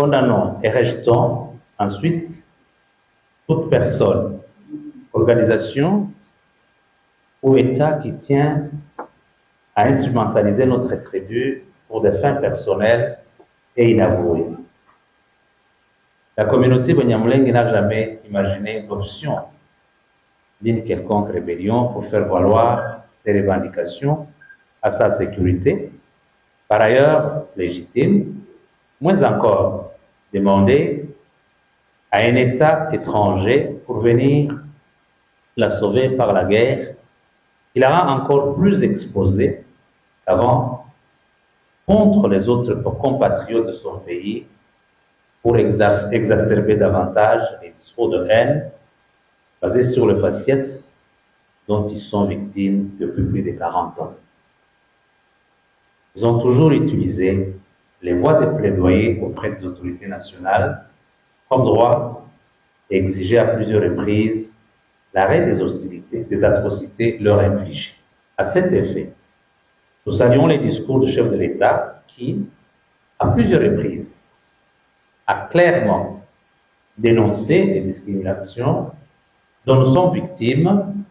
Condamnons et rejetons ensuite toute personne, organisation ou État qui tient à instrumentaliser notre tribu pour des fins personnelles et inavouées. La communauté Banyamulenge n'a jamais imaginé l'option d'une quelconque rébellion pour faire valoir ses revendications à sa sécurité, par ailleurs légitime, moins encore demander à un État étranger pour venir la sauver par la guerre, qui la rend encore plus exposée qu'avant contre les autres compatriotes de son pays pour exacerber davantage les discours de haine basés sur le faciès dont ils sont victimes depuis plus de 40 ans. Ils ont toujours utilisé les voies de plaidoyer auprès des autorités nationales comme droit et exigé à plusieurs reprises l'arrêt des hostilités, des atrocités leur infligées. À cet effet, nous saluons les discours du chef de l'État qui, à plusieurs reprises, a clairement dénoncé les discriminations dont nous sommes victimes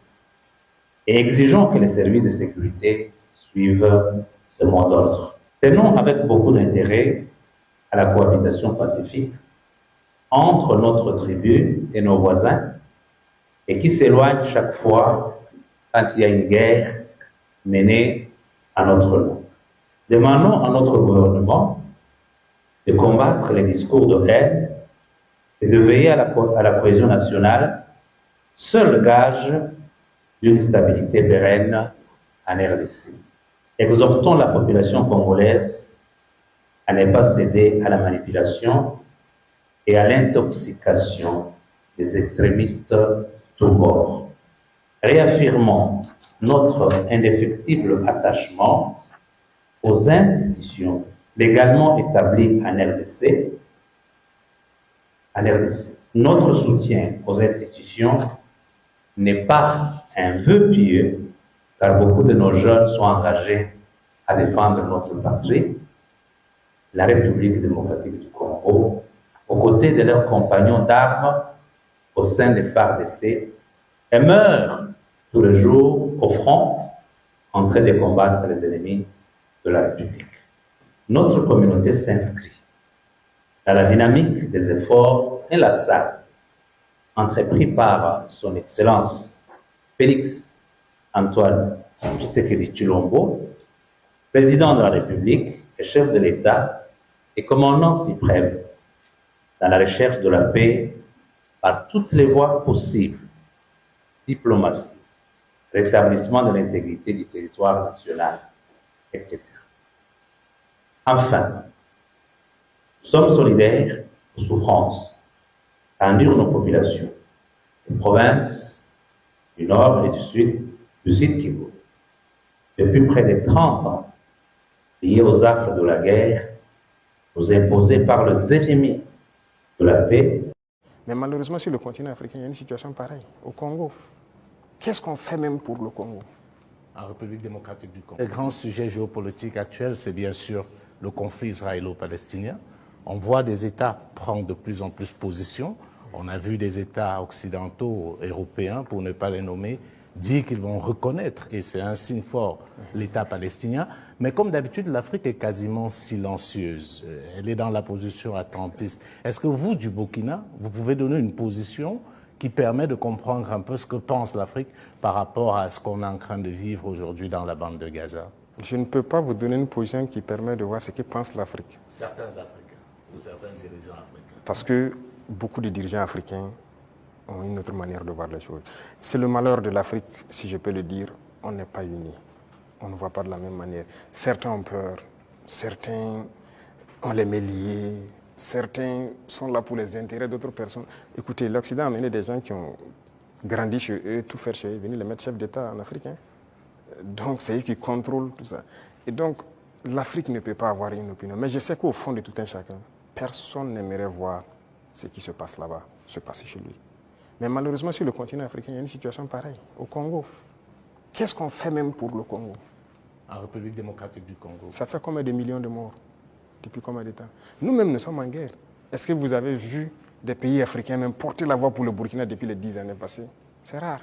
et exigeons que les services de sécurité suivent ce mot d'ordre. Tenons avec beaucoup d'intérêt à la cohabitation pacifique entre notre tribu et nos voisins et qui s'éloigne chaque fois quand il y a une guerre menée à notre nom. Demandons à notre gouvernement de combattre les discours de haine et de veiller à la cohésion nationale, seul gage d'une stabilité pérenne en RDC. Exhortons la population congolaise à ne pas céder à la manipulation et à l'intoxication des extrémistes tous bords. Réaffirmons notre indéfectible attachement aux institutions légalement établies en RDC. Notre soutien aux institutions n'est pas un vœu pieux, car beaucoup de nos jeunes sont engagés à défendre notre patrie, la République démocratique du Congo, aux côtés de leurs compagnons d'armes au sein des FARDC, et meurent tous les jours au front en train de combattre les ennemis de la République. Notre communauté s'inscrit dans la dynamique des efforts inlassables entrepris par son Excellence Félix Antoine Tshisekedi Tshilombo, président de la République et chef de l'État et commandant suprême dans la recherche de la paix par toutes les voies possibles, diplomatie, rétablissement de l'intégrité du territoire national, etc. Enfin, nous sommes solidaires aux souffrances qu'endurent nos populations, des provinces du Nord et du Sud Kivu, depuis près de 30 ans, liées aux affres de la guerre, nous imposées par les ennemis de la paix. Mais malheureusement, sur le continent africain, il y a une situation pareille. Au Congo, qu'est-ce qu'on fait même pour le Congo? En République démocratique du Congo. Le grand sujet géopolitique actuel, c'est bien sûr le conflit israélo-palestinien. On voit des États prendre de plus en plus position. On a vu des États occidentaux, européens, pour ne pas les nommer, dire qu'ils vont reconnaître, et c'est un signe fort, l'État palestinien. Mais comme d'habitude, l'Afrique est quasiment silencieuse. Elle est dans la position attentiste. Est-ce que vous, du Burkina, vous pouvez donner une position qui permet de comprendre un peu ce que pense l'Afrique par rapport à ce qu'on est en train de vivre aujourd'hui dans la bande de Gaza? Je ne peux pas vous donner une position qui permet de voir ce que pense l'Afrique. Certains Africains ou certains dirigeants africains. Parce que beaucoup de dirigeants africains ont une autre manière de voir les choses. C'est le malheur de l'Afrique, si je peux le dire, on n'est pas unis. On ne voit pas de la même manière. Certains ont peur, certains ont les mains liées, certains sont là pour les intérêts d'autres personnes. Écoutez, l'Occident a amené des gens qui ont grandi chez eux, tout faire chez eux, venir les mettre chefs d'État en Afrique. Donc c'est eux qui contrôlent tout ça. Et donc l'Afrique ne peut pas avoir une opinion. Mais je sais qu'au fond de tout un chacun, personne n'aimerait voir ce qui se passe là-bas, se passer chez lui. Mais malheureusement, sur le continent africain, il y a une situation pareille. Au Congo, qu'est-ce qu'on fait même pour le Congo? En République démocratique du Congo. Ça fait combien de millions de morts? Depuis combien de temps? Nous-mêmes, nous sommes en guerre. Est-ce que vous avez vu des pays africains même porter la voix pour le Burkina depuis les 10 années passées? C'est rare.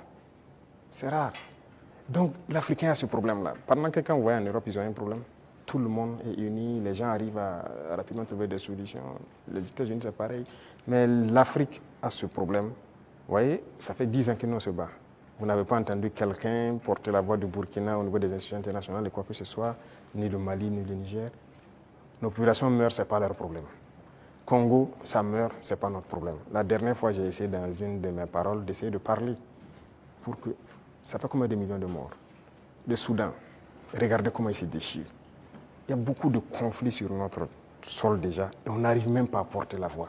C'est rare. Donc l'Africain a ce problème-là. Pendant que quand vous voyez en Europe, ils ont un problème. Tout le monde est uni, les gens arrivent à rapidement trouver des solutions. Les États-Unis, c'est pareil. Mais l'Afrique a ce problème. Vous voyez, ça fait 10 ans que nous on se bat. Vous n'avez pas entendu quelqu'un porter la voix du Burkina au niveau des institutions internationales et quoi que ce soit, ni le Mali, ni le Niger. Nos populations meurent, ce n'est pas leur problème. Congo, ça meurt, ce n'est pas notre problème. La dernière fois, j'ai essayé dans une de mes paroles d'essayer de parler pour que... Ça fait combien de millions de morts? Le Soudan, regardez comment il se déchire. Il y a beaucoup de conflits sur notre sol déjà et on n'arrive même pas à porter la voix.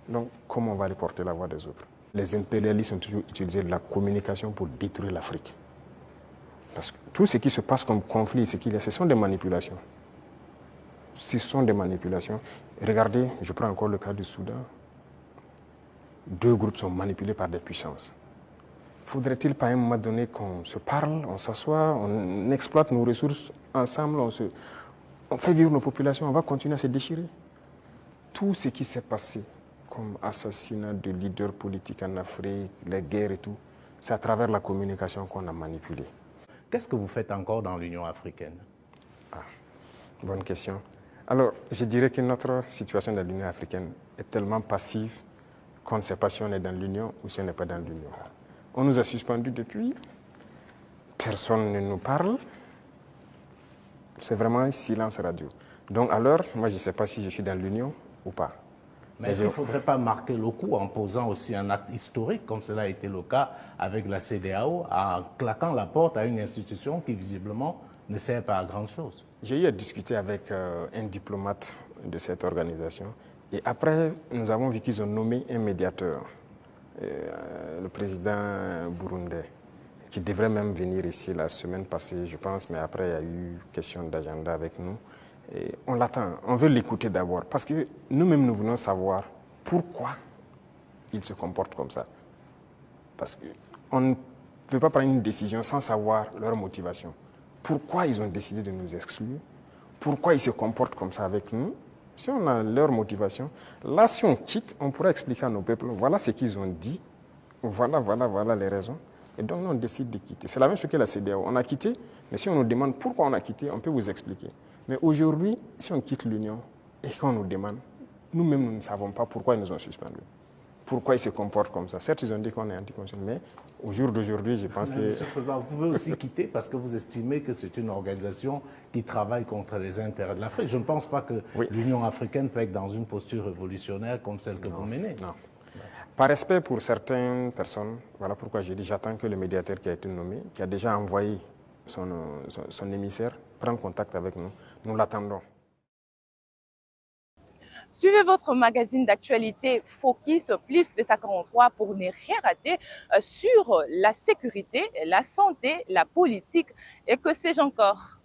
Donc, comment on va aller porter la voix des autres? Les impérialistes ont toujours utilisé la communication pour détruire l'Afrique. Parce que tout ce qui se passe comme conflit, ce sont des manipulations. Ce sont des manipulations. Regardez, je prends encore le cas du Soudan. 2 groupes sont manipulés par des puissances. Faudrait-il pas à un moment donné qu'on se parle, on s'assoit, on exploite nos ressources ensemble, on fait vivre nos populations, on va continuer à se déchirer? Tout ce qui s'est passé comme assassinat de leaders politiques en Afrique, les guerres et tout, c'est à travers la communication qu'on a manipulé. Qu'est-ce que vous faites encore dans l'Union africaine? Bonne question. Alors, je dirais que notre situation dans l'Union africaine est tellement passive qu'on ne sait pas si on est dans l'Union ou si on n'est pas dans l'Union. On nous a suspendus depuis, personne ne nous parle, c'est vraiment un silence radio. Donc alors, moi je ne sais pas si je suis dans l'Union ou pas. Mais est-ce qu'il ne faudrait pas marquer le coup en posant aussi un acte historique, comme cela a été le cas avec la CEDEAO, en claquant la porte à une institution qui visiblement ne sert pas à grand-chose? J'ai eu à discuter avec un diplomate de cette organisation et après, nous avons vu qu'ils ont nommé un médiateur, le président burundais, qui devrait même venir ici la semaine passée, je pense, mais après, il y a eu question d'agenda avec nous. Et on l'attend, on veut l'écouter d'abord, parce que nous-mêmes, nous voulons savoir pourquoi ils se comportent comme ça. Parce qu'on ne peut pas prendre une décision sans savoir leur motivation. Pourquoi ils ont décidé de nous exclure? Pourquoi ils se comportent comme ça avec nous? Si on a leur motivation, là, si on quitte, on pourra expliquer à nos peuples, voilà ce qu'ils ont dit, voilà les raisons. Et donc, nous, on décide de quitter. C'est la même chose que la CEDEAO. On a quitté, mais si on nous demande pourquoi on a quitté, on peut vous expliquer. Mais aujourd'hui, si on quitte l'Union et qu'on nous demande, nous-mêmes, nous ne savons pas pourquoi ils nous ont suspendus. Pourquoi ils se comportent comme ça. Certes, ils ont dit qu'on est anticonstitutionnel, mais au jour d'aujourd'hui, je pense que... Monsieur le Président, vous pouvez aussi quitter parce que vous estimez que c'est une organisation qui travaille contre les intérêts de l'Afrique. Je ne pense pas que l'Union africaine peut être dans une posture révolutionnaire comme celle que vous menez. Non. Par respect pour certaines personnes, voilà pourquoi j'ai dit j'attends que le médiateur qui a été nommé, qui a déjà envoyé son émissaire, prenne contact avec nous. Nous l'attendons. Suivez votre magazine d'actualité Focus Plus 243 pour ne rien rater sur la sécurité, la santé, la politique et que sais-je encore.